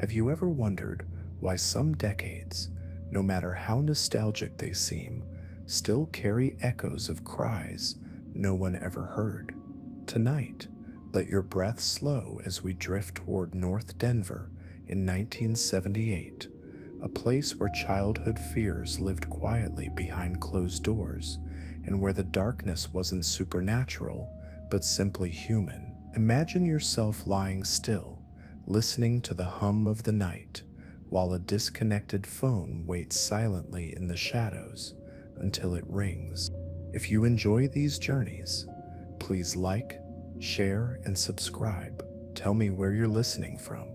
Have you ever wondered why some decades, no matter how nostalgic they seem, still carry echoes of cries no one ever heard? Tonight, let your breath slow as we drift toward North Denver in 1978, a place where childhood fears lived quietly behind closed doors and where the darkness wasn't supernatural but simply human. Imagine yourself lying still, listening to the hum of the night, while a disconnected phone waits silently in the shadows until it rings. If you enjoy these journeys, please like, share, and subscribe. Tell me where you're listening from,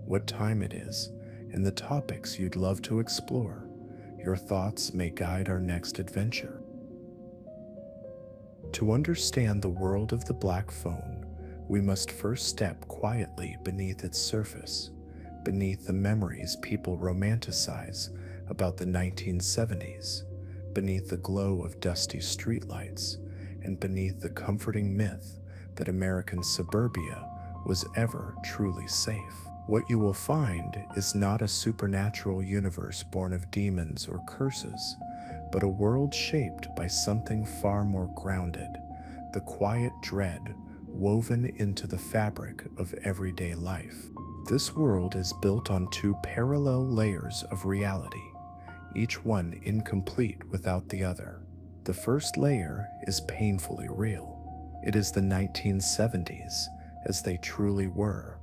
what time it is, and the topics you'd love to explore. Your thoughts may guide our next adventure. To understand the world of the black phone, we must first step quietly beneath its surface, beneath the memories people romanticize about the 1970s, beneath the glow of dusty streetlights, and beneath the comforting myth that American suburbia was ever truly safe. What you will find is not a supernatural universe born of demons or curses, but a world shaped by something far more grounded, the quiet dread woven into the fabric of everyday life. This world is built on two parallel layers of reality, each one incomplete without the other. The first layer is painfully real. It is the 1970s as they truly were,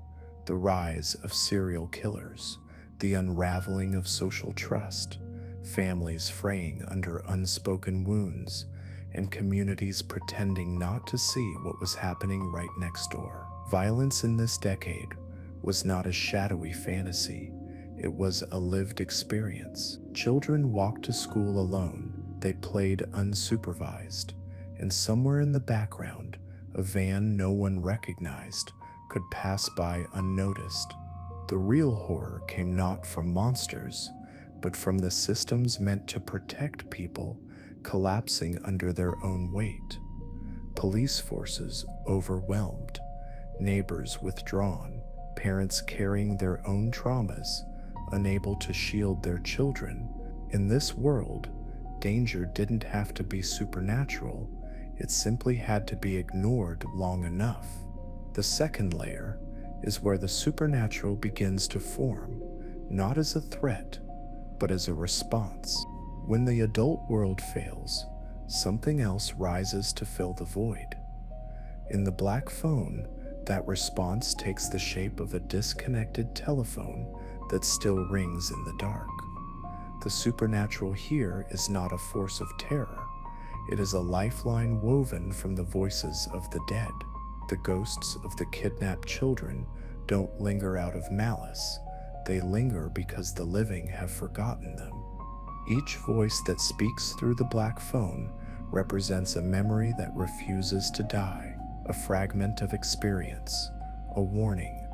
the rise of serial killers, the unraveling of social trust, families fraying under unspoken wounds, and communities pretending not to see what was happening right next door. Violence in this decade was not a shadowy fantasy, it was a lived experience. Children walked to school alone, they played unsupervised, and somewhere in the background, a van no one recognized could pass by unnoticed. The real horror came not from monsters, but from the systems meant to protect people collapsing under their own weight. Police forces overwhelmed, neighbors withdrawn, parents carrying their own traumas, unable to shield their children. In this world, danger didn't have to be supernatural, it simply had to be ignored long enough. The second layer is where the supernatural begins to form, not as a threat, but as a response. When the adult world fails, something else rises to fill the void. In the black phone, that response takes the shape of a disconnected telephone that still rings in the dark. The supernatural here is not a force of terror. It is a lifeline woven from the voices of the dead. The ghosts of the kidnapped children don't linger out of malice. They linger because the living have forgotten them. Each voice that speaks through the black phone represents a memory that refuses to die, a fragment of experience, a warning,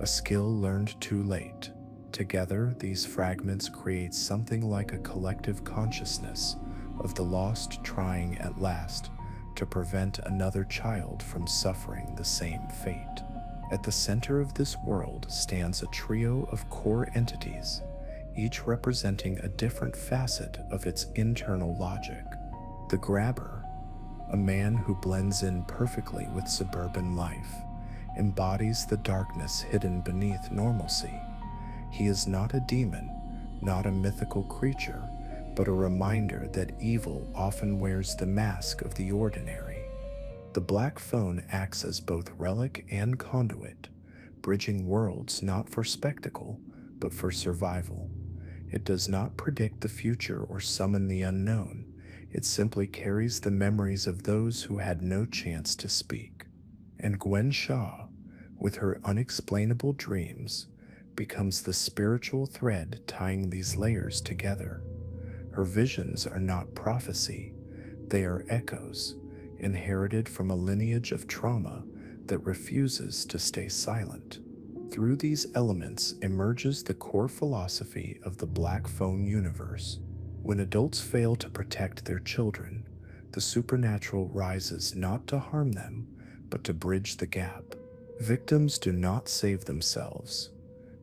a skill learned too late. Together, these fragments create something like a collective consciousness of the lost trying at last to prevent another child from suffering the same fate. At the center of this world stands a trio of core entities, each representing a different facet of its internal logic. The grabber, a man who blends in perfectly with suburban life, embodies the darkness hidden beneath normalcy. He is not a demon, not a mythical creature, but a reminder that evil often wears the mask of the ordinary. The black phone acts as both relic and conduit, bridging worlds not for spectacle, but for survival. It does not predict the future or summon the unknown. It simply carries the memories of those who had no chance to speak. And Gwen Shaw, with her unexplainable dreams, becomes the spiritual thread tying these layers together. Her visions are not prophecy, they are echoes, inherited from a lineage of trauma that refuses to stay silent. Through these elements emerges the core philosophy of the black phone universe. When adults fail to protect their children, the supernatural rises not to harm them, but to bridge the gap. Victims do not save themselves.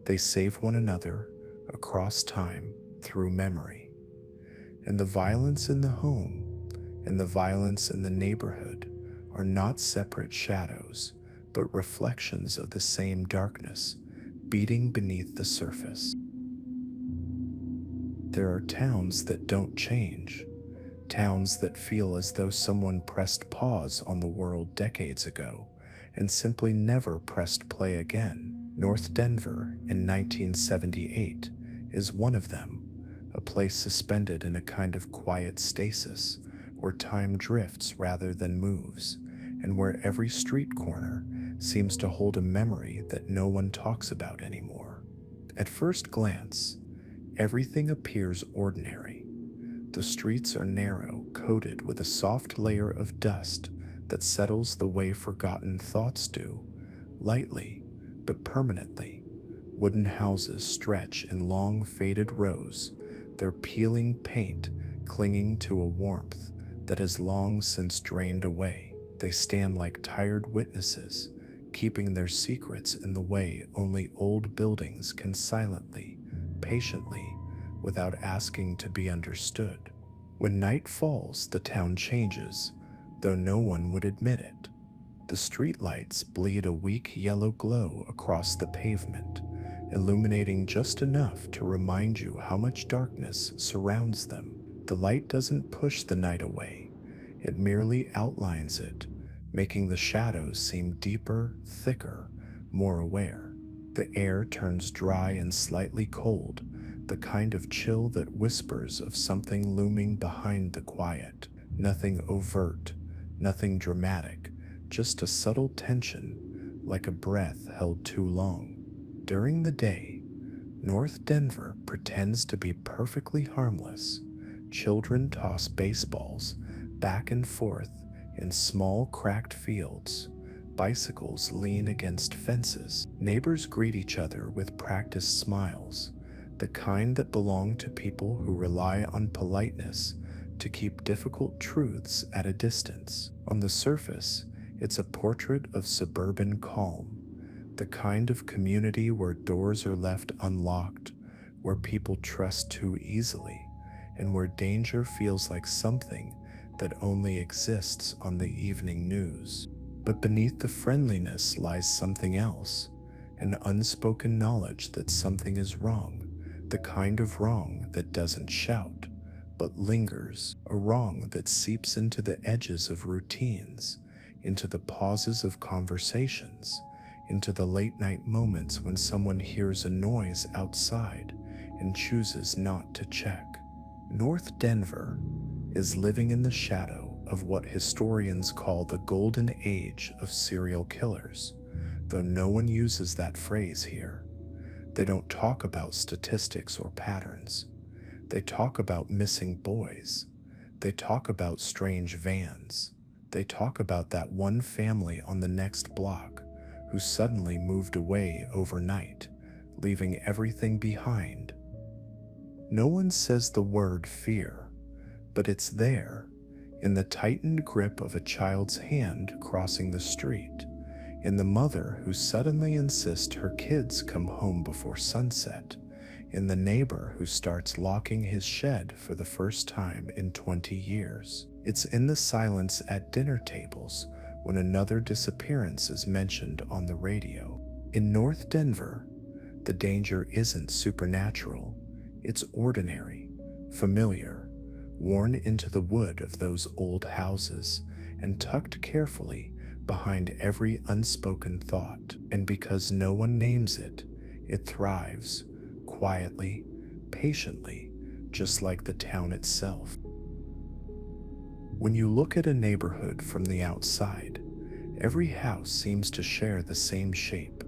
They save one another across time through memory. And the violence in the home and the violence in the neighborhood are not separate shadows, but reflections of the same darkness beating beneath the surface. There are towns that don't change, towns that feel as though someone pressed pause on the world decades ago and simply never pressed play again. North Denver in 1978 is one of them, a place suspended in a kind of quiet stasis where time drifts rather than moves, and where every street corner seems to hold a memory that no one talks about anymore. At first glance, everything appears ordinary. The streets are narrow, coated with a soft layer of dust that settles the way forgotten thoughts do, lightly but permanently. Wooden houses stretch in long faded rows, their peeling paint clinging to a warmth that has long since drained away. They stand like tired witnesses, keeping their secrets in the way only old buildings can silently, patiently, without asking to be understood. When night falls, the town changes, though no one would admit it. The streetlights bleed a weak yellow glow across the pavement, illuminating just enough to remind you how much darkness surrounds them. The light doesn't push the night away, it merely outlines it, making the shadows seem deeper, thicker, more aware. The air turns dry and slightly cold, the kind of chill that whispers of something looming behind the quiet. Nothing overt, nothing dramatic, just a subtle tension, like a breath held too long. During the day, North Denver pretends to be perfectly harmless. Children toss baseballs back and forth in small cracked fields. Bicycles lean against fences. Neighbors greet each other with practiced smiles, the kind that belong to people who rely on politeness to keep difficult truths at a distance. On the surface, it's a portrait of suburban calm, the kind of community where doors are left unlocked, where people trust too easily, and where danger feels like something that only exists on the evening news. But beneath the friendliness lies something else, an unspoken knowledge that something is wrong, the kind of wrong that doesn't shout, but lingers, a wrong that seeps into the edges of routines, into the pauses of conversations, into the late night moments when someone hears a noise outside and chooses not to check. North Denver is living in the shadow of what historians call the golden age of serial killers, though no one uses that phrase here. They don't talk about statistics or patterns. They talk about missing boys. They talk about strange vans. They talk about that one family on the next block who suddenly moved away overnight, leaving everything behind. No one says the word fear, but it's there, in the tightened grip of a child's hand crossing the street, in the mother who suddenly insists her kids come home before sunset, in the neighbor who starts locking his shed for the first time in 20 years. It's in the silence at dinner tables when another disappearance is mentioned on the radio. In North Denver, the danger isn't supernatural, it's ordinary, familiar, worn into the wood of those old houses and tucked carefully behind every unspoken thought. And because no one names it, it thrives, quietly, patiently, just like the town itself. When you look at a neighborhood from the outside, every house seems to share the same shape,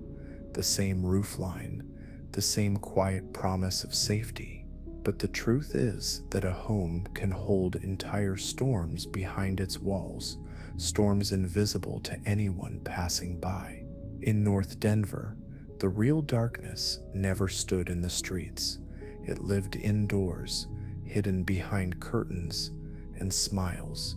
the same roof line, the same quiet promise of safety. But the truth is that a home can hold entire storms behind its walls, storms invisible to anyone passing by. In North Denver, the real darkness never stood in the streets. It lived indoors, hidden behind curtains and smiles.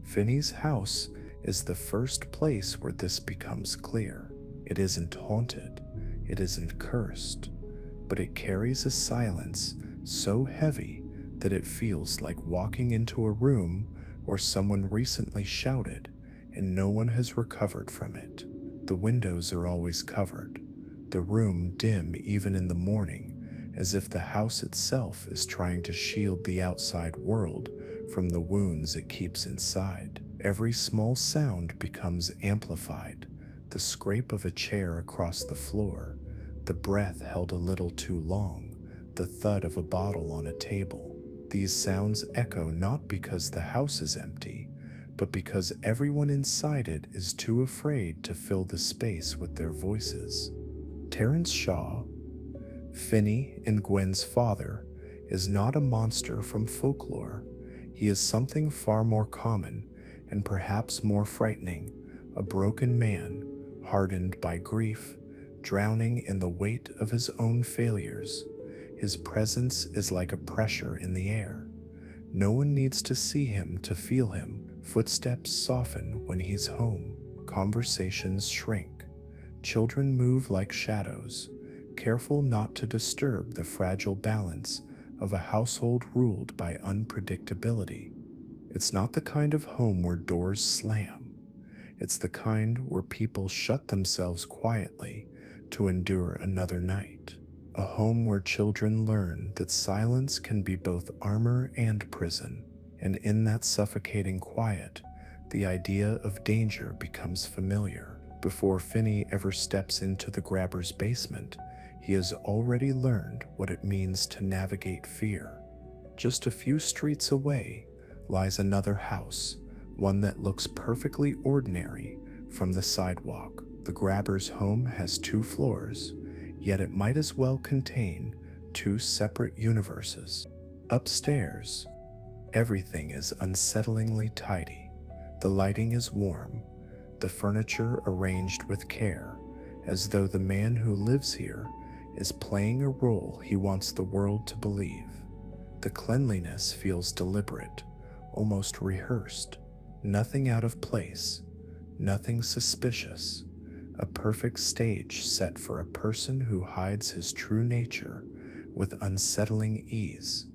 Finney's house is the first place where this becomes clear. It isn't haunted, it isn't cursed. but it carries a silence so heavy that it feels like walking into a room where someone recently shouted and no one has recovered from it. The windows are always covered, the room dim even in the morning, as if the house itself is trying to shield the outside world from the wounds it keeps inside. Every small sound becomes amplified: the scrape of a chair across the floor, the breath held a little too long, the thud of a bottle on a table. These sounds echo not because the house is empty, but because everyone inside it is too afraid to fill the space with their voices. Terence Shaw, Finney and Gwen's father, is not a monster from folklore. He is something far more common and perhaps more frightening: a broken man, hardened by grief, drowning in the weight of his own failures. His presence is like a pressure in the air. No one needs to see him to feel him. Footsteps soften when he's home. Conversations shrink. Children move like shadows, careful not to disturb the fragile balance of a household ruled by unpredictability. It's not the kind of home where doors slam. It's the kind where people shut themselves quietly to endure another night. A home where children learn that silence can be both armor and prison. And in that suffocating quiet, the idea of danger becomes familiar. Before Finney ever steps into the grabber's basement, he has already learned what it means to navigate fear. Just a few streets away lies another house, one that looks perfectly ordinary from the sidewalk. The grabber's home has 2 floors, yet it might as well contain 2 separate universes. Upstairs, everything is unsettlingly tidy. The lighting is warm, the furniture arranged with care, as though the man who lives here is playing a role he wants the world to believe. The cleanliness feels deliberate, almost rehearsed. Nothing out of place, nothing suspicious. A perfect stage set for a person who hides his true nature with unsettling ease.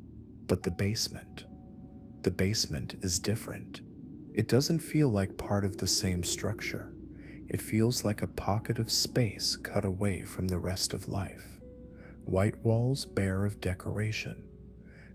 But the basement is different. It doesn't feel like part of the same structure. It feels like a pocket of space cut away from the rest of life. White walls bare of decoration,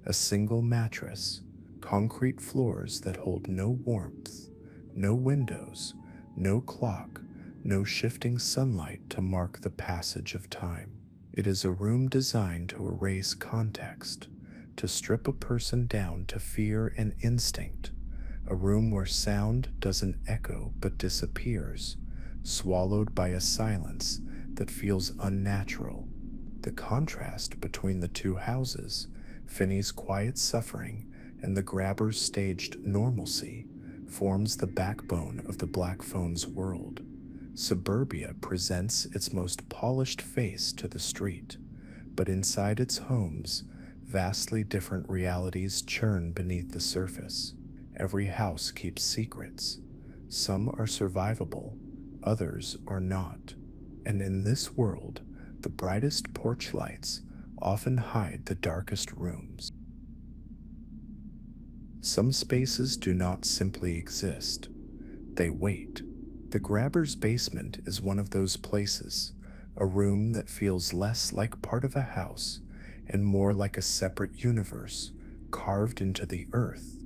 a single mattress, concrete floors that hold no warmth, no windows, no clock, no shifting sunlight to mark the passage of time. It is a room designed to erase context, to strip a person down to fear and instinct. A room where sound doesn't echo but disappears, swallowed by a silence that feels unnatural. The contrast between the 2 houses, Finney's quiet suffering and the grabber's staged normalcy, forms the backbone of the Black Phone's world. Suburbia presents its most polished face to the street, but inside its homes, vastly different realities churn beneath the surface. Every house keeps secrets. Some are survivable, others are not. And in this world, the brightest porch lights often hide the darkest rooms. Some spaces do not simply exist, they wait. The grabber's basement is one of those places, a room that feels less like part of a house and more like a separate universe carved into the earth.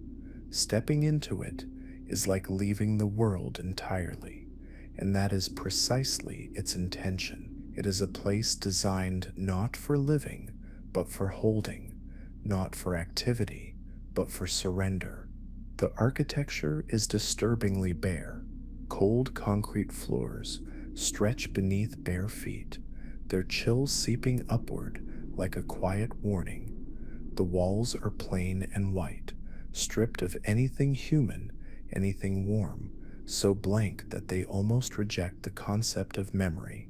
Stepping into it is like leaving the world entirely, and that is precisely its intention. It is a place designed not for living, but for holding, not for activity, but for surrender. The architecture is disturbingly bare. Cold concrete floors stretch beneath bare feet, their chill seeping upward like a quiet warning. The walls are plain and white, stripped of anything human, anything warm, so blank that they almost reject the concept of memory.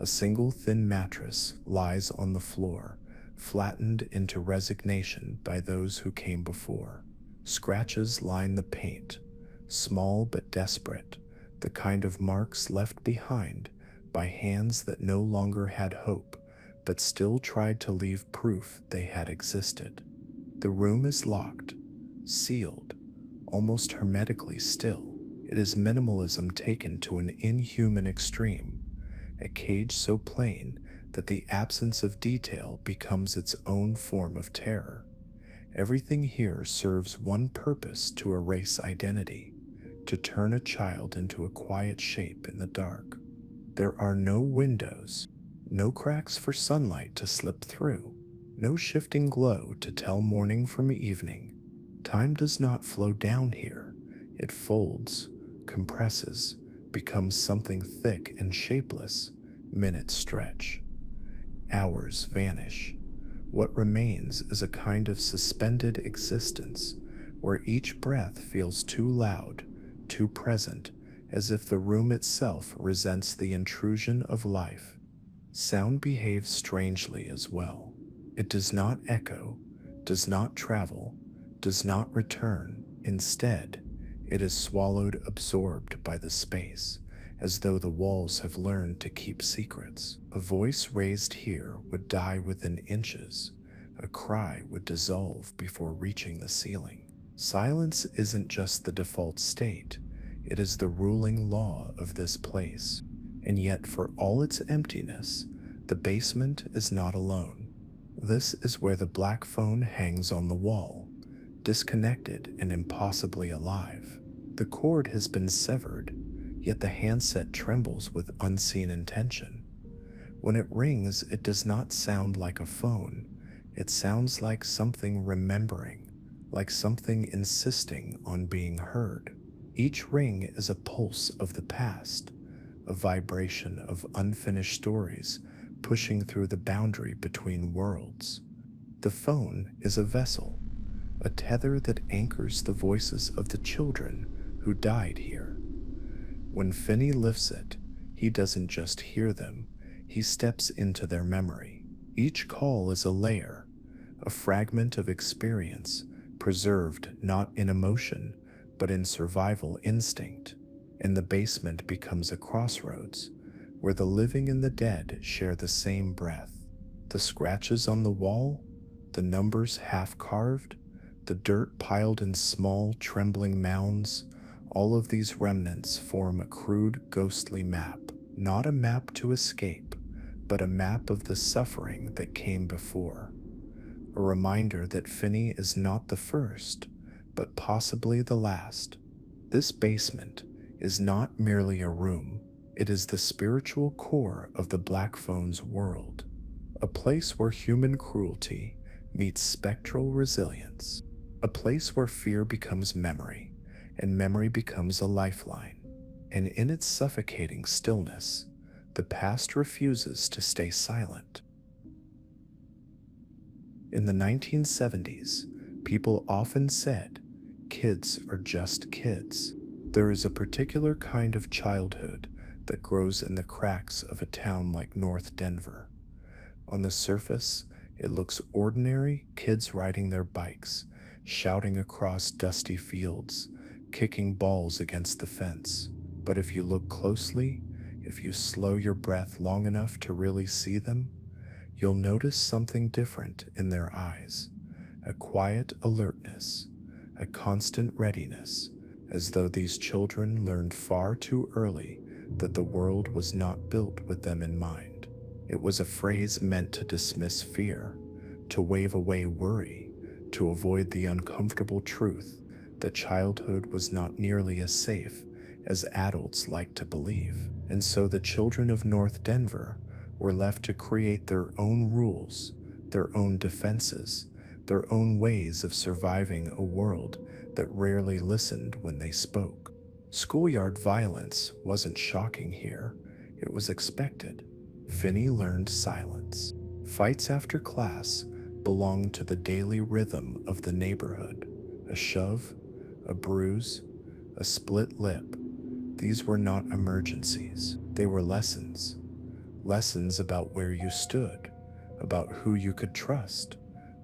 A single thin mattress lies on the floor, flattened into resignation by those who came before. Scratches line the paint, small but desperate, the kind of marks left behind by hands that no longer had hope, but still tried to leave proof they had existed. The room is locked, sealed, almost hermetically still. It is minimalism taken to an inhuman extreme, a cage so plain that the absence of detail becomes its own form of terror. Everything here serves one purpose: to erase identity, to turn a child into a quiet shape in the dark. There are no windows, no cracks for sunlight to slip through, no shifting glow to tell morning from evening. Time does not flow down here. It folds, compresses, becomes something thick and shapeless. Minutes stretch, hours vanish. What remains is a kind of suspended existence where each breath feels too loud, too present, as if the room itself resents the intrusion of life. Sound behaves strangely as well. It does not echo, does not travel, does not return. Instead, it is swallowed, absorbed by the space, as though the walls have learned to keep secrets. A voice raised here would die within inches. A cry would dissolve before reaching the ceiling. Silence isn't just the default state, it is the ruling law of this place. And yet, for all its emptiness, the basement is not alone. This is where the black phone hangs on the wall, disconnected and impossibly alive. The cord has been severed, yet the handset trembles with unseen intention. When it rings, it does not sound like a phone. It sounds like something remembering, like something insisting on being heard. Each ring is a pulse of the past, a vibration of unfinished stories pushing through the boundary between worlds. The phone is a vessel, a tether that anchors the voices of the children who died here. When Finney lifts it, he doesn't just hear them, he steps into their memory. Each call is a layer, a fragment of experience, preserved not in emotion, but in survival instinct. And the basement becomes a crossroads, where the living and the dead share the same breath. The scratches on the wall, the numbers half carved, the dirt piled in small, trembling mounds, all of these remnants form a crude, ghostly map. Not a map to escape, but a map of the suffering that came before. A reminder that Finney is not the first, but possibly the last. This basement is not merely a room, it is the spiritual core of the Black Phone's world, a place where human cruelty meets spectral resilience, a place where fear becomes memory, and memory becomes a lifeline. And in its suffocating stillness, the past refuses to stay silent. In the 1970s, people often said, kids are just kids. There is a particular kind of childhood that grows in the cracks of a town like North Denver. On the surface, it looks ordinary: kids riding their bikes, shouting across dusty fields, kicking balls against the fence. But if you look closely, if you slow your breath long enough to really see them, you'll notice something different in their eyes, a quiet alertness, a constant readiness, as though these children learned far too early that the world was not built with them in mind. It was a phrase meant to dismiss fear, to wave away worry, to avoid the uncomfortable truth that childhood was not nearly as safe as adults like to believe. And so the children of North Denver were left to create their own rules, their own defenses, their own ways of surviving a world that rarely listened when they spoke. Schoolyard violence wasn't shocking here, it was expected. Finney learned silence. Fights after class belonged to the daily rhythm of the neighborhood. A shove, a bruise, a split lip. These were not emergencies, they were lessons. Lessons about where you stood, about who you could trust,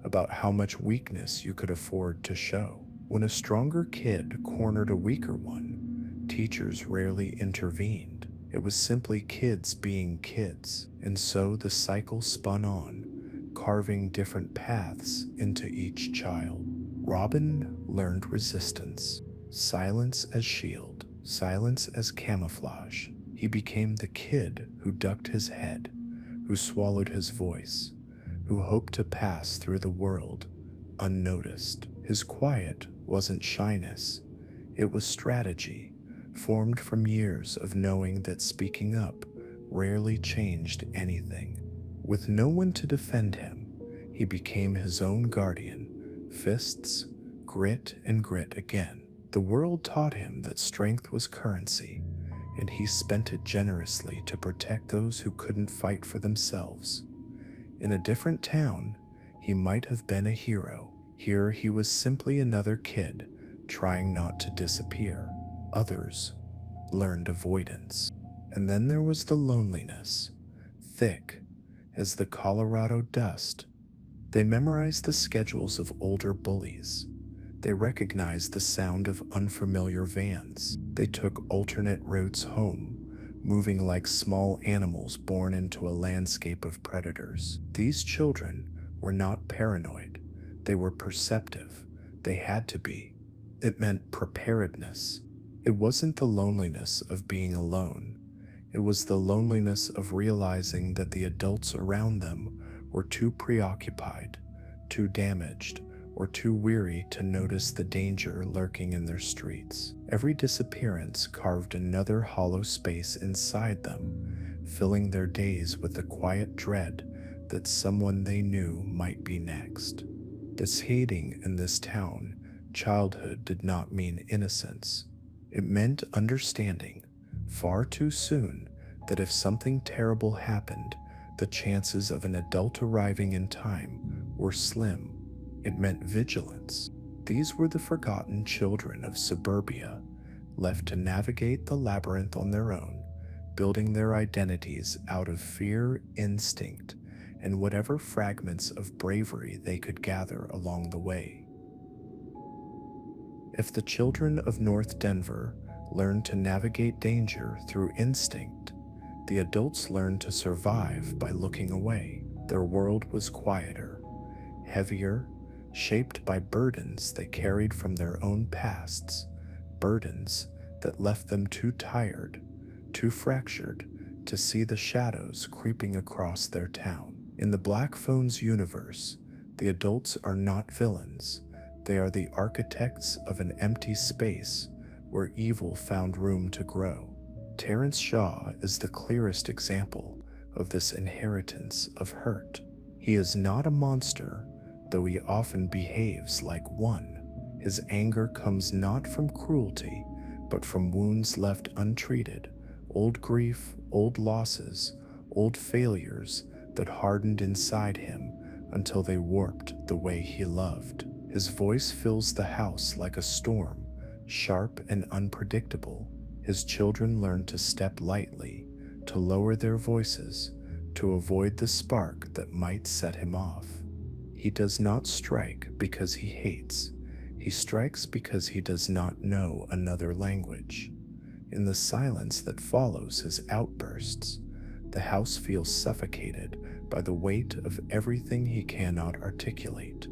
about how much weakness you could afford to show. When a stronger kid cornered a weaker one, teachers rarely intervened. It was simply kids being kids, and so the cycle spun on, carving different paths into each child. Robin learned resistance, silence as shield, silence as camouflage. He became the kid who ducked his head, who swallowed his voice, who hoped to pass through the world unnoticed. His quiet wasn't shyness, it was strategy, formed from years of knowing that speaking up rarely changed anything. With no one to defend him, he became his own guardian, fists, grit, and grit again. The world taught him that strength was currency, and he spent it generously to protect those who couldn't fight for themselves. In a different town, he might have been a hero. Here he was simply another kid, trying not to disappear. Others learned avoidance. And then there was the loneliness, thick as the Colorado dust. They memorized the schedules of older bullies. They recognized the sound of unfamiliar vans. They took alternate routes home, moving like small animals born into a landscape of predators. These children were not paranoid. They were perceptive. They had to be. It meant preparedness. It wasn't the loneliness of being alone. It was the loneliness of realizing that the adults around them were too preoccupied, too damaged, or too weary to notice the danger lurking in their streets. Every disappearance carved another hollow space inside them, filling their days with the quiet dread that someone they knew might be next. This hating in this town, childhood did not mean innocence. It meant understanding, far too soon, that if something terrible happened, the chances of an adult arriving in time were slim. It meant vigilance. These were the forgotten children of suburbia, left to navigate the labyrinth on their own, building their identities out of fear, instinct, and whatever fragments of bravery they could gather along the way. If the children of North Denver learned to navigate danger through instinct, the adults learned to survive by looking away. Their world was quieter, heavier, shaped by burdens they carried from their own pasts, burdens that left them too tired, too fractured to see the shadows creeping across their town. In the Black Phone's universe, the adults are not villains. They are the architects of an empty space where evil found room to grow. Terrence Shaw is the clearest example of this inheritance of hurt. He is not a monster, though he often behaves like one. His anger comes not from cruelty, but from wounds left untreated, old grief, old losses, old failures that hardened inside him until they warped the way he loved. His voice fills the house like a storm, sharp and unpredictable. His children learn to step lightly, to lower their voices, to avoid the spark that might set him off. He does not strike because he hates. He strikes because he does not know another language. In the silence that follows his outbursts, the house feels suffocated by the weight of everything he cannot articulate.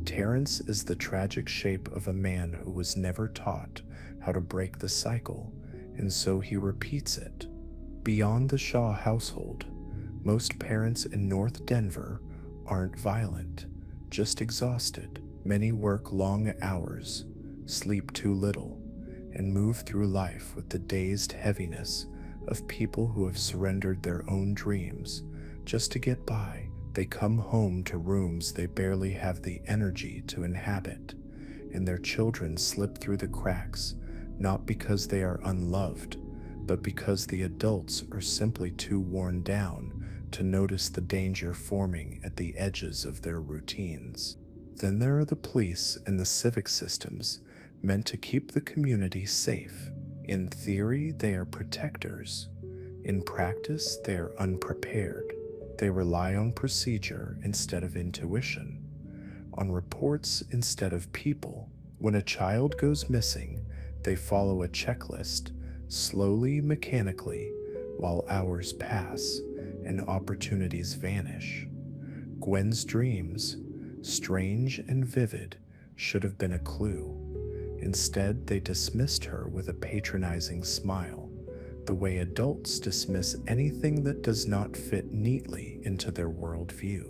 Terrence is the tragic shape of a man who was never taught how to break the cycle, and so he repeats it. Beyond the Shaw household, most parents in North Denver aren't violent, just exhausted. Many work long hours, sleep too little, and move through life with the dazed heaviness of people who have surrendered their own dreams just to get by. They come home to rooms they barely have the energy to inhabit, and their children slip through the cracks, not because they are unloved, but because the adults are simply too worn down to notice the danger forming at the edges of their routines. Then there are the police and the civic systems meant to keep the community safe. In theory, they are protectors. In practice, they are unprepared. They rely on procedure instead of intuition, on reports instead of people. When a child goes missing, they follow a checklist, slowly, mechanically, while hours pass and opportunities vanish. Gwen's dreams, strange and vivid, should have been a clue. Instead, they dismissed her with a patronizing smile, the way adults dismiss anything that does not fit neatly into their worldview.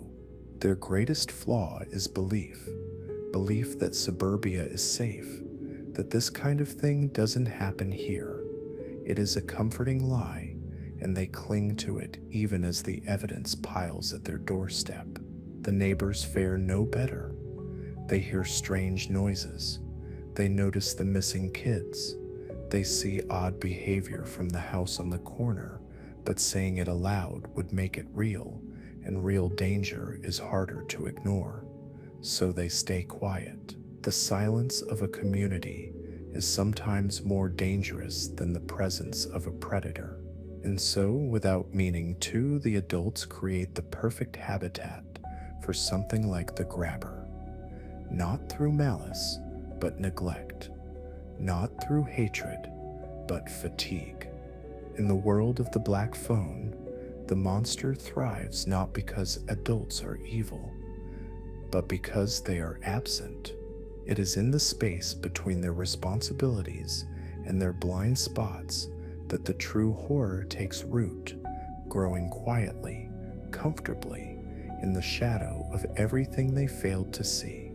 Their greatest flaw is belief. Belief that suburbia is safe, that this kind of thing doesn't happen here. It is a comforting lie, and they cling to it even as the evidence piles at their doorstep. The neighbors fare no better. They hear strange noises. They notice the missing kids. They see odd behavior from the house on the corner, but saying it aloud would make it real, and real danger is harder to ignore. So they stay quiet. The silence of a community is sometimes more dangerous than the presence of a predator. And so, without meaning to, the adults create the perfect habitat for something like the grabber. Not through malice, but neglect. Not through hatred, but fatigue. In the world of the black phone, the monster thrives not because adults are evil, but because they are absent. It is in the space between their responsibilities and their blind spots that the true horror takes root, growing quietly, comfortably, in the shadow of everything they failed to see.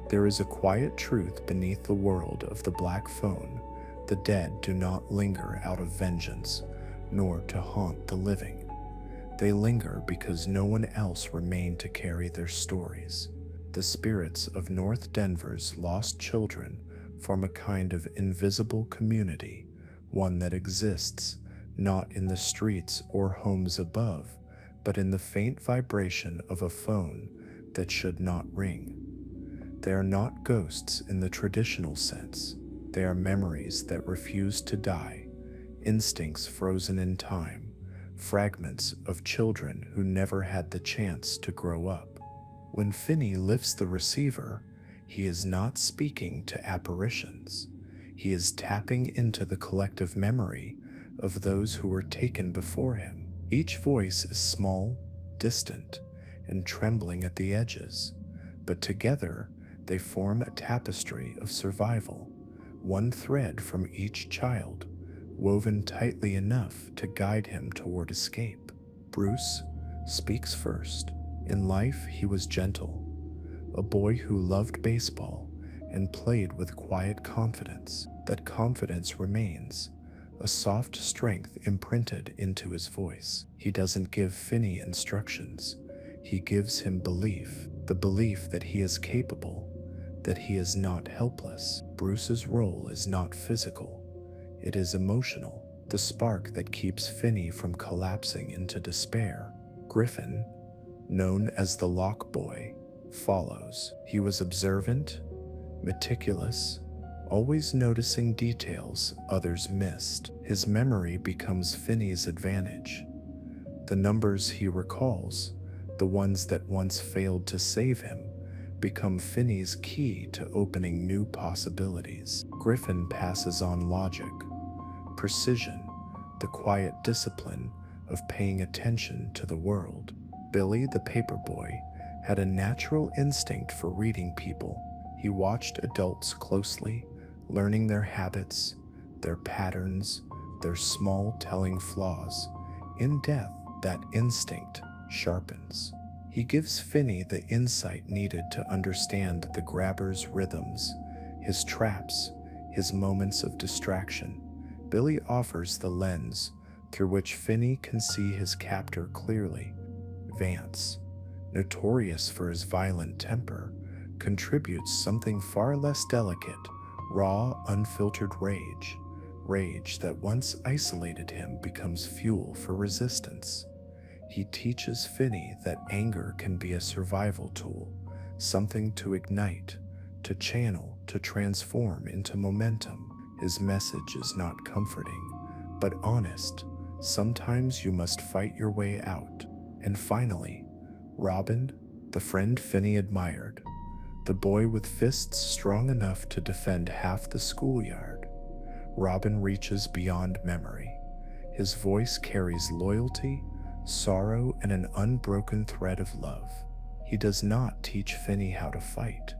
There is a quiet truth beneath the world of the black phone. The dead do not linger out of vengeance, nor to haunt the living. They linger because no one else remained to carry their stories. The spirits of North Denver's lost children form a kind of invisible community, one that exists not in the streets or homes above, but in the faint vibration of a phone that should not ring. They are not ghosts in the traditional sense. They are memories that refuse to die, instincts frozen in time, fragments of children who never had the chance to grow up. When Finney lifts the receiver, he is not speaking to apparitions. He is tapping into the collective memory of those who were taken before him. Each voice is small, distant, and trembling at the edges, but together they form a tapestry of survival, one thread from each child, woven tightly enough to guide him toward escape. Bruce speaks first. In life, he was gentle, a boy who loved baseball and played with quiet confidence. That confidence remains, a soft strength imprinted into his voice. He doesn't give Finney instructions. He gives him belief, the belief that he is capable, that he is not helpless. Bruce's role is not physical. It is emotional, the spark that keeps Finney from collapsing into despair. Griffin, known as the Lock Boy, follows. He was observant, meticulous, always noticing details others missed. His memory becomes Finney's advantage. The numbers he recalls, the ones that once failed to save him, become Finney's key to opening new possibilities. Griffin passes on logic, precision, the quiet discipline of paying attention to the world. Billy, the paperboy, had a natural instinct for reading people. He watched adults closely, learning their habits, their patterns, their small telling flaws. In death, that instinct sharpens. He gives Finney the insight needed to understand the grabber's rhythms, his traps, his moments of distraction. Billy offers the lens through which Finney can see his captor clearly. Vance, notorious for his violent temper, contributes something far less delicate, raw, unfiltered rage. Rage that once isolated him becomes fuel for resistance. He teaches Finney that anger can be a survival tool, something to ignite, to channel, to transform into momentum. His message is not comforting, but honest. Sometimes you must fight your way out. And finally, Robin, the friend Finney admired, the boy with fists strong enough to defend half the schoolyard. Robin reaches beyond memory. His voice carries loyalty, sorrow, and an unbroken thread of love. He does not teach Finney how to fight.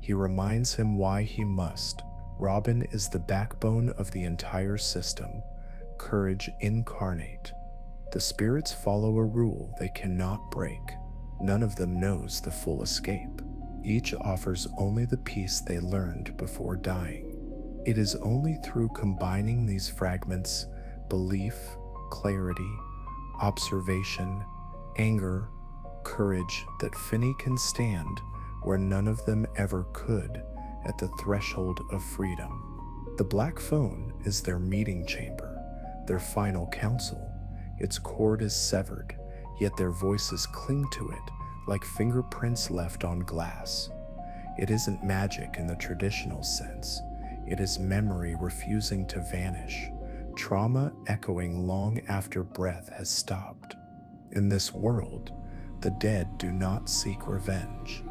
He reminds him why he must. Robin is the backbone of the entire system, courage incarnate. The spirits follow a rule they cannot break. None of them knows the full escape. Each offers only the piece they learned before dying. It is only through combining these fragments, belief, clarity, observation, anger, courage, that Finney can stand where none of them ever could, at the threshold of freedom. The Black Phone is their meeting chamber, their final council. Its cord is severed, yet their voices cling to it like fingerprints left on glass. It isn't magic in the traditional sense. It is memory refusing to vanish, trauma echoing long after breath has stopped. In this world, the dead do not seek revenge.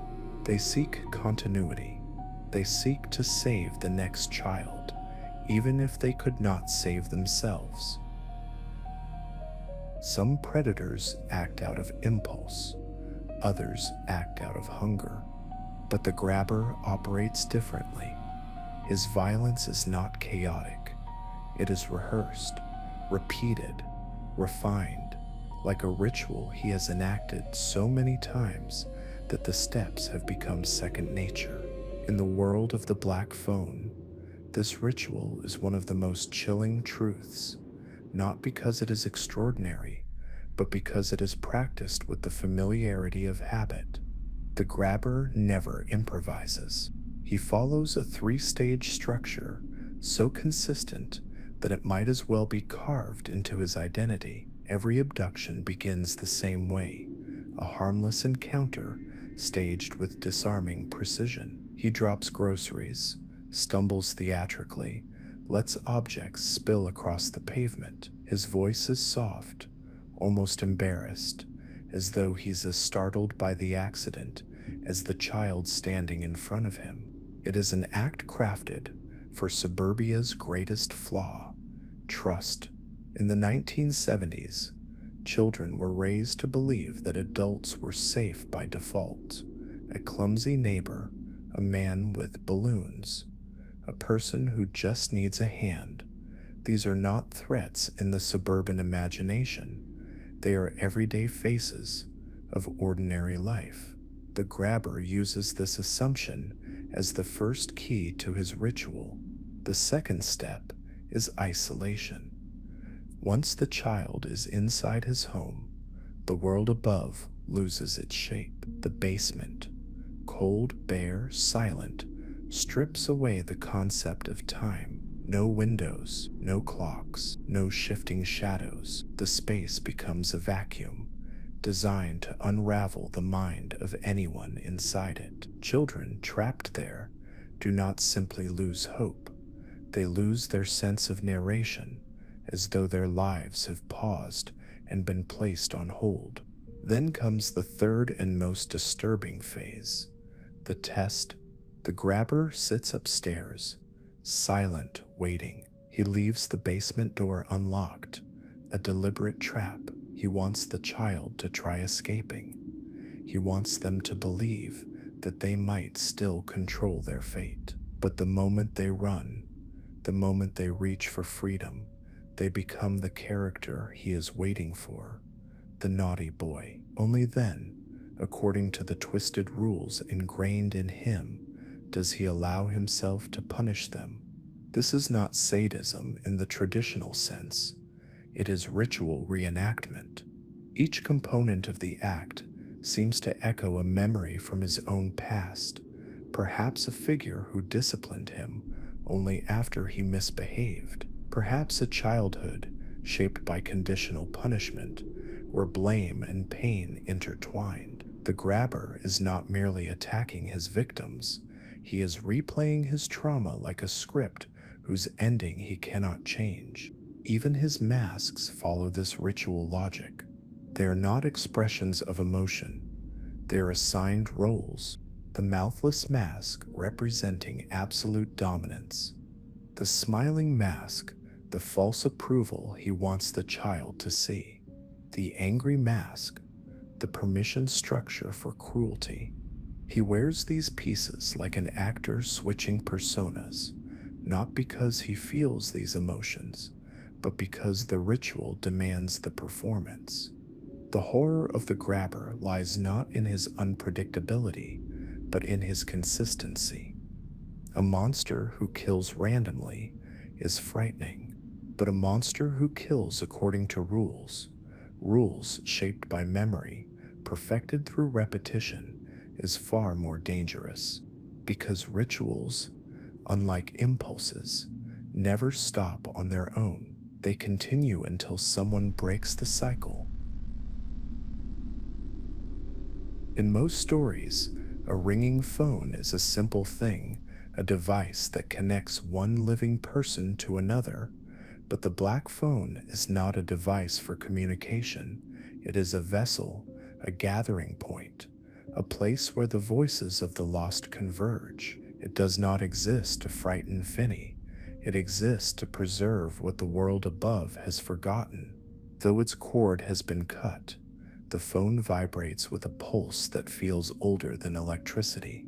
They seek continuity. They seek to save the next child, even if they could not save themselves. Some predators act out of impulse, others act out of hunger, but the grabber operates differently. His violence is not chaotic. It is rehearsed, repeated, refined, like a ritual he has enacted so many times that the steps have become second nature. In the world of the Black Phone, this ritual is one of the most chilling truths, not because it is extraordinary, but because it is practiced with the familiarity of habit. The grabber never improvises. He follows a three-stage structure so consistent that it might as well be carved into his identity. Every abduction begins the same way, a harmless encounter staged with disarming precision. He drops groceries, stumbles theatrically, lets objects spill across the pavement. His voice is soft, almost embarrassed, as though he's as startled by the accident as the child standing in front of him. It is an act crafted for suburbia's greatest flaw, trust. In the 1970s, children were raised to believe that adults were safe by default. A clumsy neighbor, a man with balloons, a person who just needs a hand. These are not threats in the suburban imagination. They are everyday faces of ordinary life. The grabber uses this assumption as the first key to his ritual. The second step is isolation. Once the child is inside his home, the world above loses its shape. The basement, cold, bare, silent, strips away the concept of time. No windows, no clocks, no shifting shadows. The space becomes a vacuum, designed to unravel the mind of anyone inside it. Children trapped there do not simply lose hope. They lose their sense of narration, as though their lives have paused and been placed on hold. Then comes the third and most disturbing phase, the test. The grabber sits upstairs, silent, waiting. He leaves the basement door unlocked, a deliberate trap. He wants the child to try escaping. He wants them to believe that they might still control their fate. But the moment they run, the moment they reach for freedom, they become the character he is waiting for, the naughty boy. Only then, according to the twisted rules ingrained in him, does he allow himself to punish them. This is not sadism in the traditional sense. It is ritual reenactment. Each component of the act seems to echo a memory from his own past, perhaps a figure who disciplined him only after he misbehaved, perhaps a childhood shaped by conditional punishment, where blame and pain intertwined. The grabber is not merely attacking his victims, he is replaying his trauma like a script whose ending he cannot change. Even his masks follow this ritual logic. They are not expressions of emotion, they are assigned roles. The mouthless mask representing absolute dominance, the smiling mask the false approval he wants the child to see, the angry mask, the permission structure for cruelty. He wears these pieces like an actor switching personas, not because he feels these emotions, but because the ritual demands the performance. The horror of the grabber lies not in his unpredictability, but in his consistency. A monster who kills randomly is frightening, but a monster who kills according to rules, rules shaped by memory, perfected through repetition, is far more dangerous, because rituals, unlike impulses, never stop on their own. They continue until someone breaks the cycle. In most stories, a ringing phone is a simple thing, a device that connects one living person to another. But the black phone is not a device for communication. It is a vessel, a gathering point, a place where the voices of the lost converge. It does not exist to frighten Finney. It exists to preserve what the world above has forgotten. Though its cord has been cut, the phone vibrates with a pulse that feels older than electricity.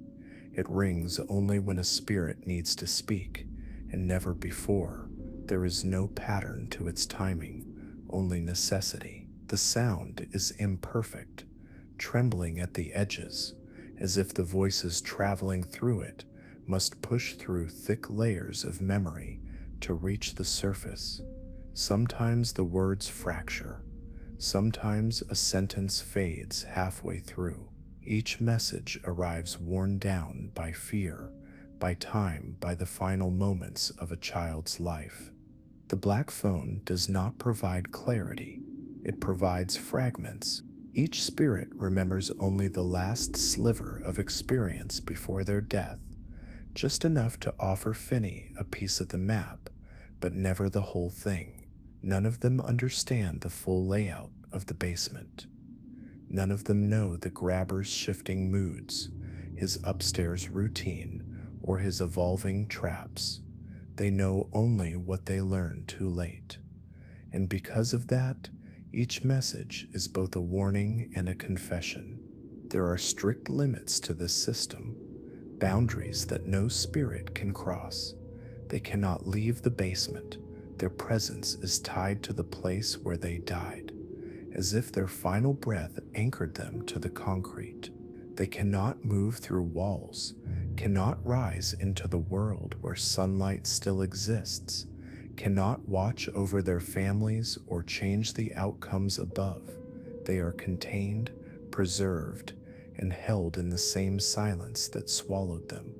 It rings only when a spirit needs to speak, and never before. There is no pattern to its timing, only necessity. The sound is imperfect, trembling at the edges, as if the voices traveling through it must push through thick layers of memory to reach the surface. Sometimes the words fracture. Sometimes a sentence fades halfway through. Each message arrives worn down by fear, by time, by the final moments of a child's life. The black phone does not provide clarity, it provides fragments. Each spirit remembers only the last sliver of experience before their death, just enough to offer Finney a piece of the map, but never the whole thing. None of them understand the full layout of the basement. None of them know the grabber's shifting moods, his upstairs routine, or his evolving traps. They know only what they learned too late. And because of that, each message is both a warning and a confession. There are strict limits to this system, boundaries that no spirit can cross. They cannot leave the basement. Their presence is tied to the place where they died, as if their final breath anchored them to the concrete. They cannot move through walls, cannot rise into the world where sunlight still exists, cannot watch over their families or change the outcomes above. They are contained, preserved, and held in the same silence that swallowed them.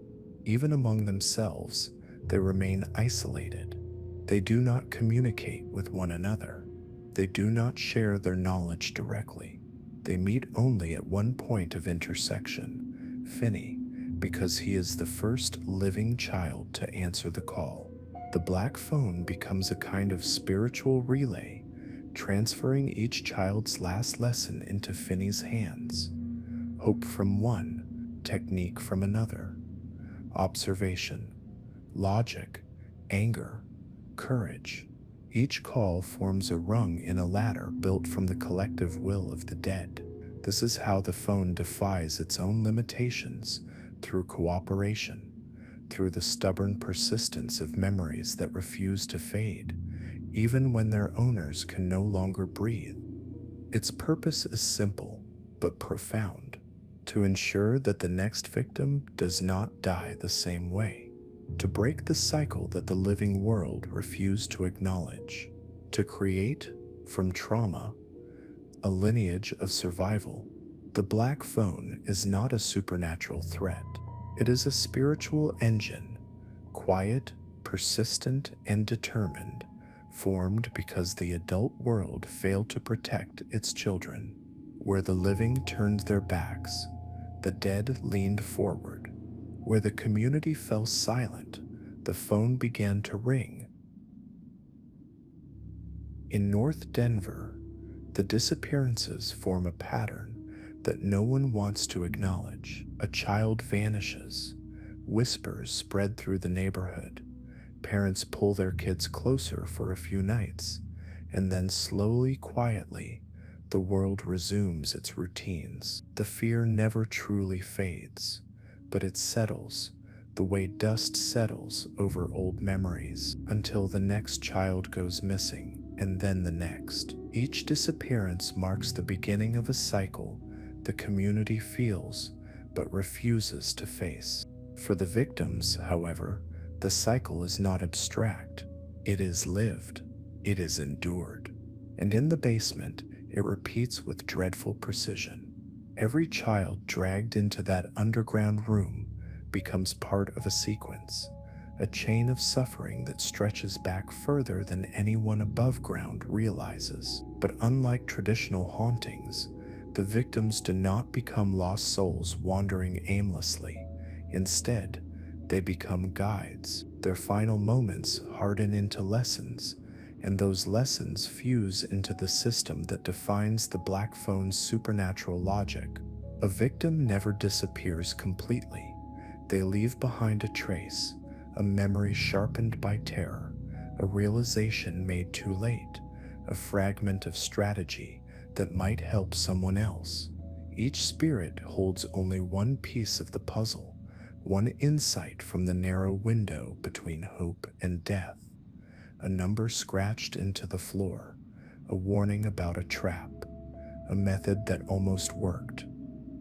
Even among themselves, they remain isolated. They do not communicate with one another. They do not share their knowledge directly. They meet only at one point of intersection, Finney, because he is the first living child to answer the call. The black phone becomes a kind of spiritual relay, transferring each child's last lesson into Finney's hands. Hope from one, technique from another, observation, logic, anger, courage. Each call forms a rung in a ladder built from the collective will of the dead. This is how the phone defies its own limitations, through cooperation, through the stubborn persistence of memories that refuse to fade, even when their owners can no longer breathe. Its purpose is simple, but profound: to ensure that the next victim does not die the same way, to break the cycle that the living world refused to acknowledge, to create, from trauma, a lineage of survival. The black phone is not a supernatural threat. It is a spiritual engine, quiet, persistent, and determined, formed because the adult world failed to protect its children. Where the living turned their backs, the dead leaned forward. Where the community fell silent, the phone began to ring. In North Denver, the disappearances form a pattern that no one wants to acknowledge. A child vanishes. Whispers spread through the neighborhood. Parents pull their kids closer for a few nights, and then slowly, quietly, the world resumes its routines. The fear never truly fades, but it settles, the way dust settles over old memories, until the next child goes missing, and then the next. Each disappearance marks the beginning of a cycle the community feels but refuses to face. For the victims, however, the cycle is not abstract. It is lived. It is endured. And in the basement, it repeats with dreadful precision. Every child dragged into that underground room becomes part of a sequence, a chain of suffering that stretches back further than anyone above ground realizes. But unlike traditional hauntings, the victims do not become lost souls wandering aimlessly. Instead, they become guides. Their final moments harden into lessons, and those lessons fuse into the system that defines the Black Phone's supernatural logic. A victim never disappears completely. They leave behind a trace, a memory sharpened by terror, a realization made too late, a fragment of strategy that might help someone else. Each spirit holds only one piece of the puzzle, one insight from the narrow window between hope and death. A number scratched into the floor, a warning about a trap, a method that almost worked.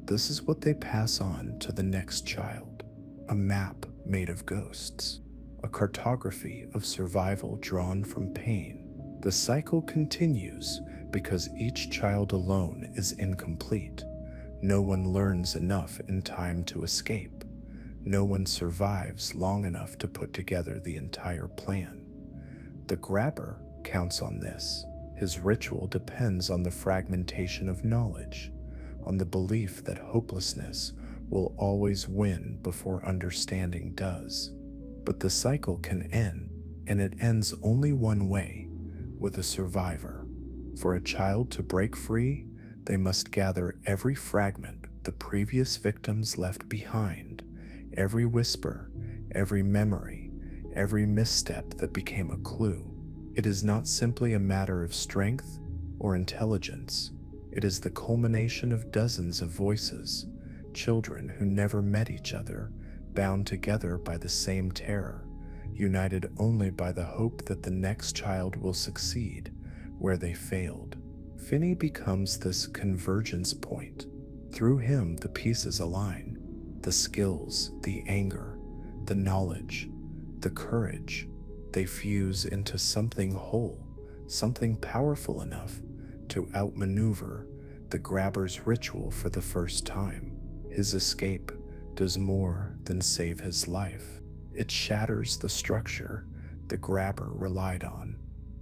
This is what they pass on to the next child. A map made of ghosts, a cartography of survival drawn from pain. The cycle continues because each child alone is incomplete. No one learns enough in time to escape. No one survives long enough to put together the entire plan. The grabber counts on this. His ritual depends on the fragmentation of knowledge, on the belief that hopelessness will always win before understanding does. But the cycle can end, and it ends only one way, with a survivor. For a child to break free, they must gather every fragment the previous victims left behind, every whisper, every memory, every misstep that became a clue. It is not simply a matter of strength or intelligence. It is the culmination of dozens of voices, children who never met each other, bound together by the same terror, united only by the hope that the next child will succeed where they failed. Finney becomes this convergence point. Through him, the pieces align. The skills, the anger, the knowledge, the courage, they fuse into something whole, something powerful enough to outmaneuver the grabber's ritual for the first time. His escape does more than save his life. It shatters the structure the grabber relied on.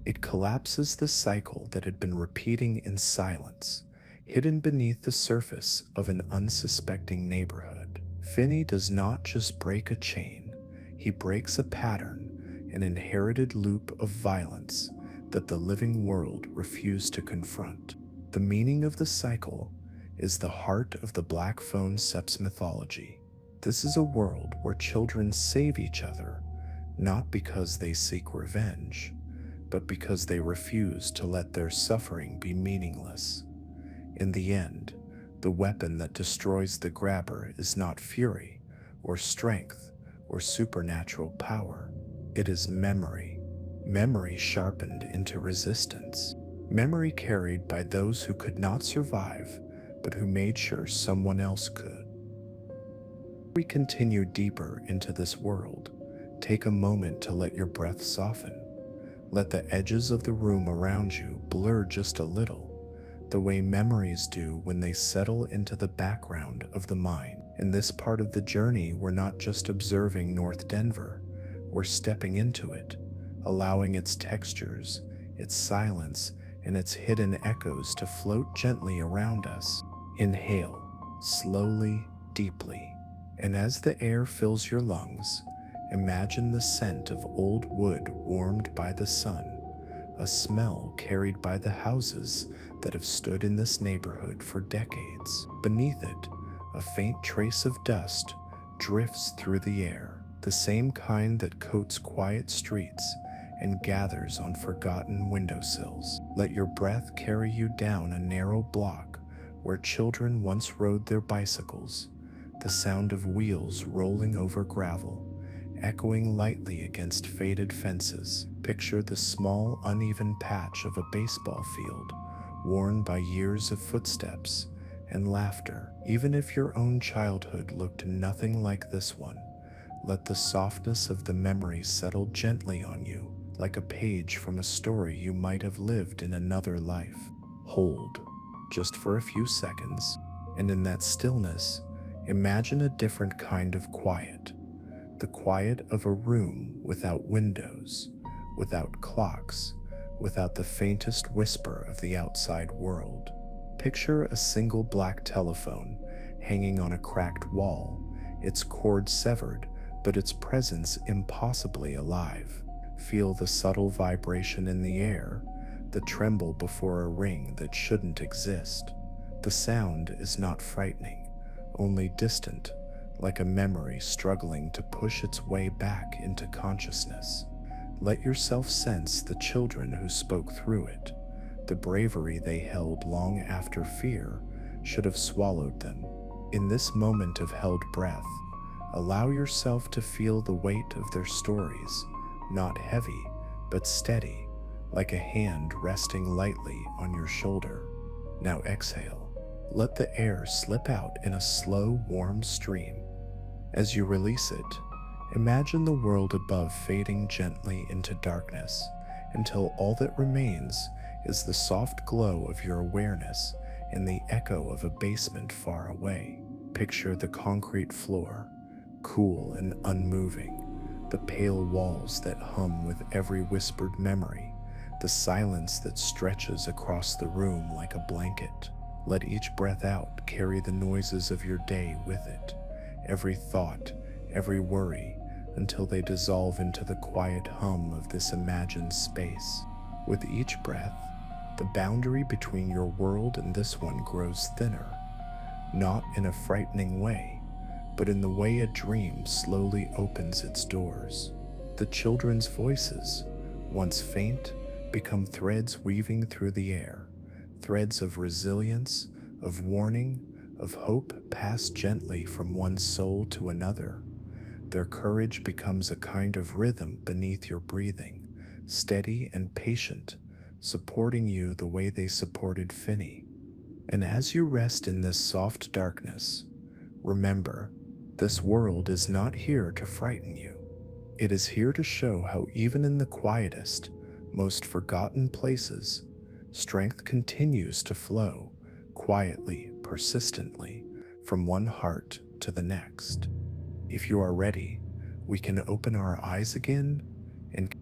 It collapses the cycle that had been repeating in silence, hidden beneath the surface of an unsuspecting neighborhood. Finney does not just break a chain, he breaks a pattern, an inherited loop of violence that the living world refused to confront. The meaning of the cycle is the heart of the Black Phone Seps mythology. This is a world where children save each other, not because they seek revenge, but because they refuse to let their suffering be meaningless. In the end, the weapon that destroys the grabber is not fury, or strength, or supernatural power. It is memory. Memory sharpened into resistance. Memory carried by those who could not survive, but who made sure someone else could. We continue deeper into this world. Take a moment to let your breath soften. Let the edges of the room around you blur just a little, the way memories do when they settle into the background of the mind. In this part of the journey, we're not just observing North Denver, we're stepping into it, allowing its textures, its silence, and its hidden echoes to float gently around us. Inhale, slowly, deeply, and as the air fills your lungs, imagine the scent of old wood warmed by the sun, a smell carried by the houses that have stood in this neighborhood for decades. Beneath it, a faint trace of dust drifts through the air, the same kind that coats quiet streets and gathers on forgotten windowsills. Let your breath carry you down a narrow block where children once rode their bicycles, the sound of wheels rolling over gravel, echoing lightly against faded fences. Picture the small, uneven patch of a baseball field, worn by years of footsteps and laughter. Even if your own childhood looked nothing like this one, let the softness of the memory settle gently on you, like a page from a story you might have lived in another life. Hold, just for a few seconds, and in that stillness, imagine a different kind of quiet. The quiet of a room without windows, without clocks, without the faintest whisper of the outside world. Picture a single black telephone hanging on a cracked wall, its cord severed, but its presence impossibly alive. Feel the subtle vibration in the air, the tremble before a ring that shouldn't exist. The sound is not frightening, only distant, like a memory struggling to push its way back into consciousness. Let yourself sense the children who spoke through it, the bravery they held long after fear should have swallowed them. In this moment of held breath, allow yourself to feel the weight of their stories, not heavy, but steady, like a hand resting lightly on your shoulder. Now exhale. Let the air slip out in a slow, warm stream. As you release it, imagine the world above fading gently into darkness until all that remains is the soft glow of your awareness and the echo of a basement far away. Picture the concrete floor, cool and unmoving, the pale walls that hum with every whispered memory, the silence that stretches across the room like a blanket. Let each breath out carry the noises of your day with it, every thought, every worry, until they dissolve into the quiet hum of this imagined space. With each breath, the boundary between your world and this one grows thinner, not in a frightening way, but in the way a dream slowly opens its doors. The children's voices, once faint, become threads weaving through the air, threads of resilience, of warning, of hope passed gently from one soul to another. Their courage becomes a kind of rhythm beneath your breathing, steady and patient, supporting you the way they supported Finney. And as you rest in this soft darkness, remember, this world is not here to frighten you. It is here to show how even in the quietest, most forgotten places, strength continues to flow, quietly, persistently, from one heart to the next. If you are ready, we can open our eyes again and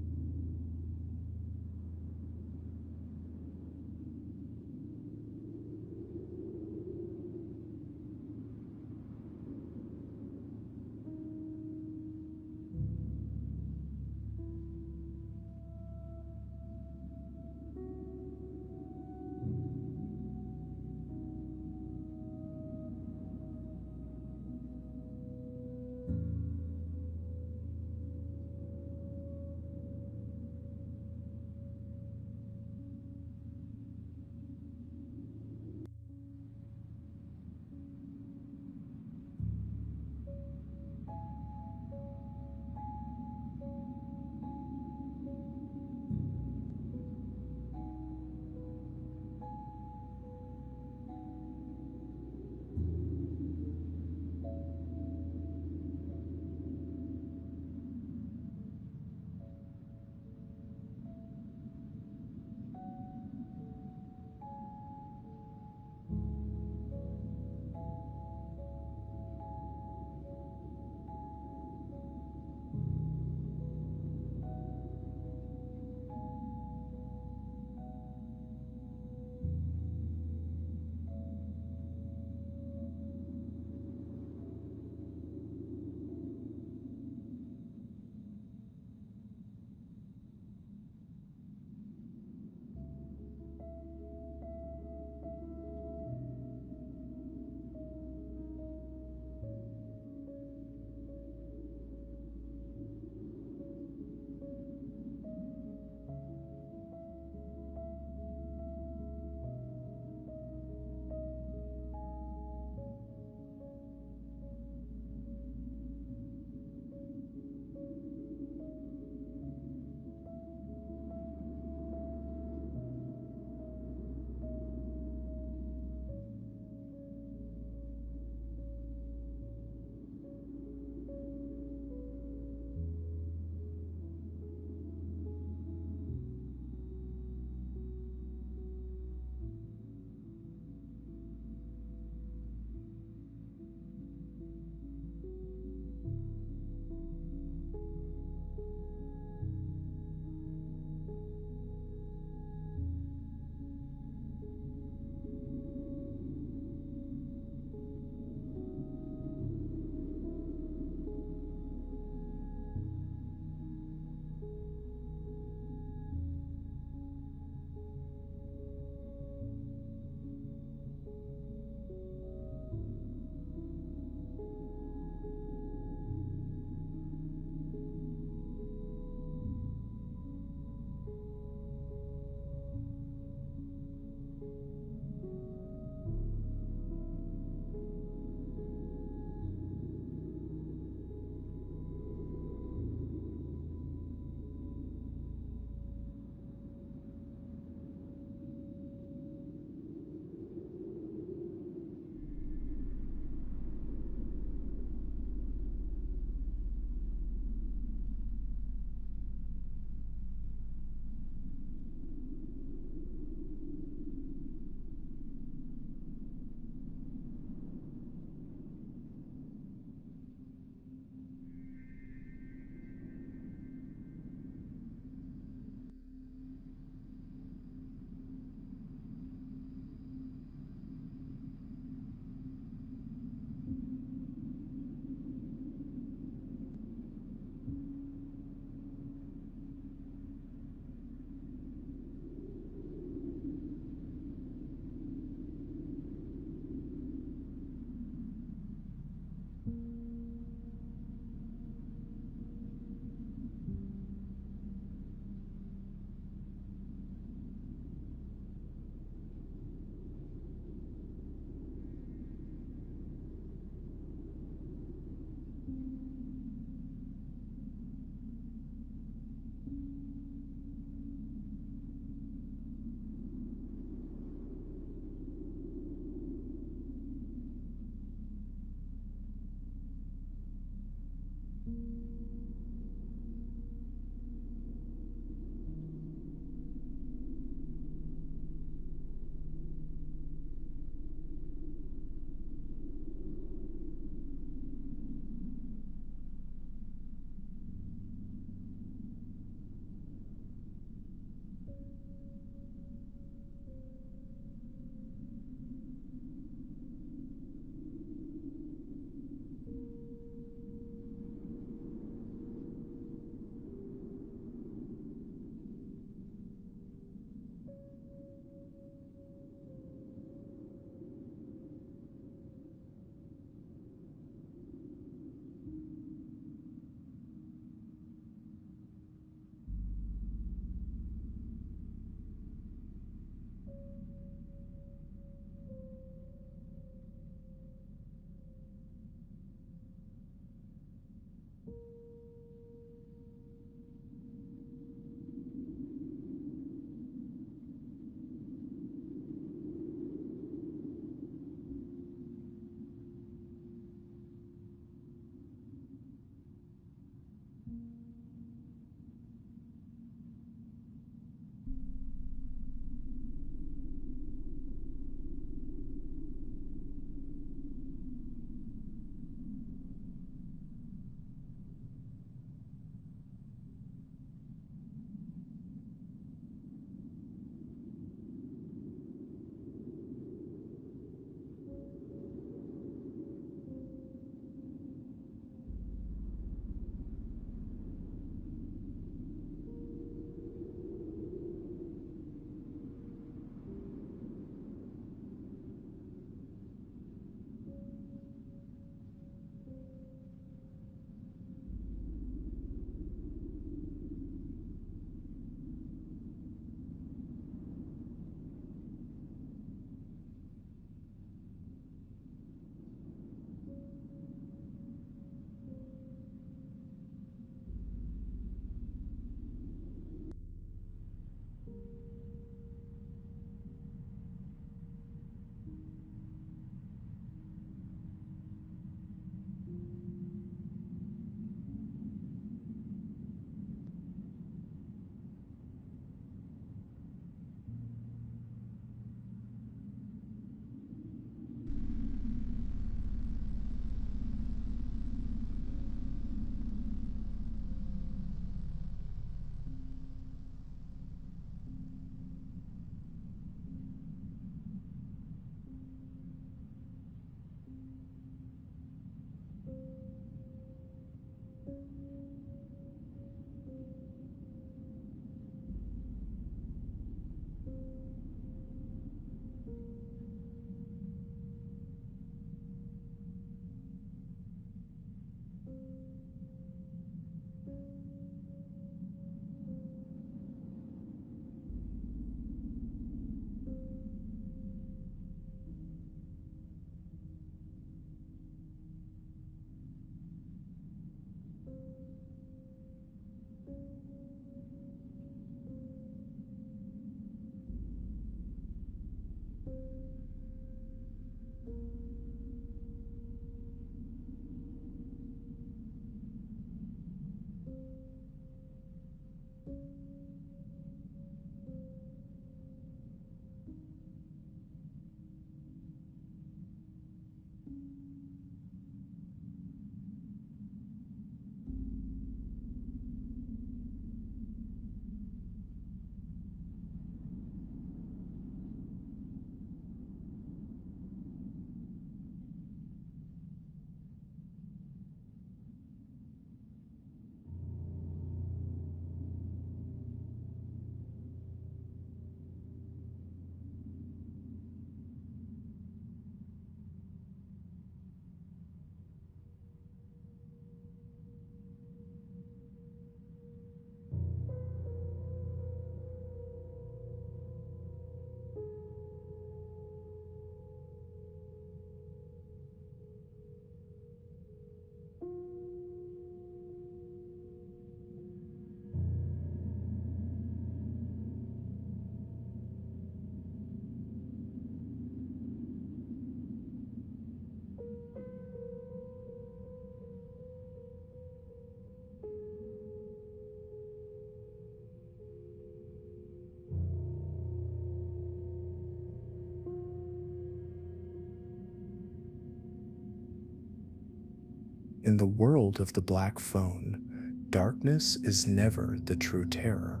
In the world of the black phone, darkness is never the true terror.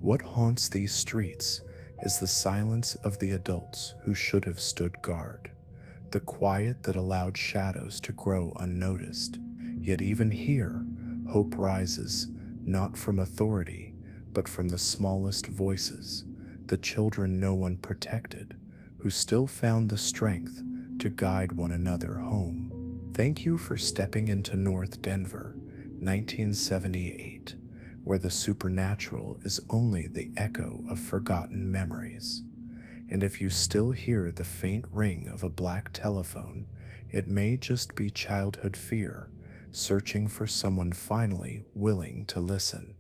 What haunts these streets is the silence of the adults who should have stood guard, the quiet that allowed shadows to grow unnoticed. Yet, even here, hope rises, not from authority, but from the smallest voices, the children no one protected, who still found the strength to guide one another home. Thank you for stepping into North Denver, 1978, where the supernatural is only the echo of forgotten memories. And if you still hear the faint ring of a black telephone, it may just be childhood fear searching for someone finally willing to listen.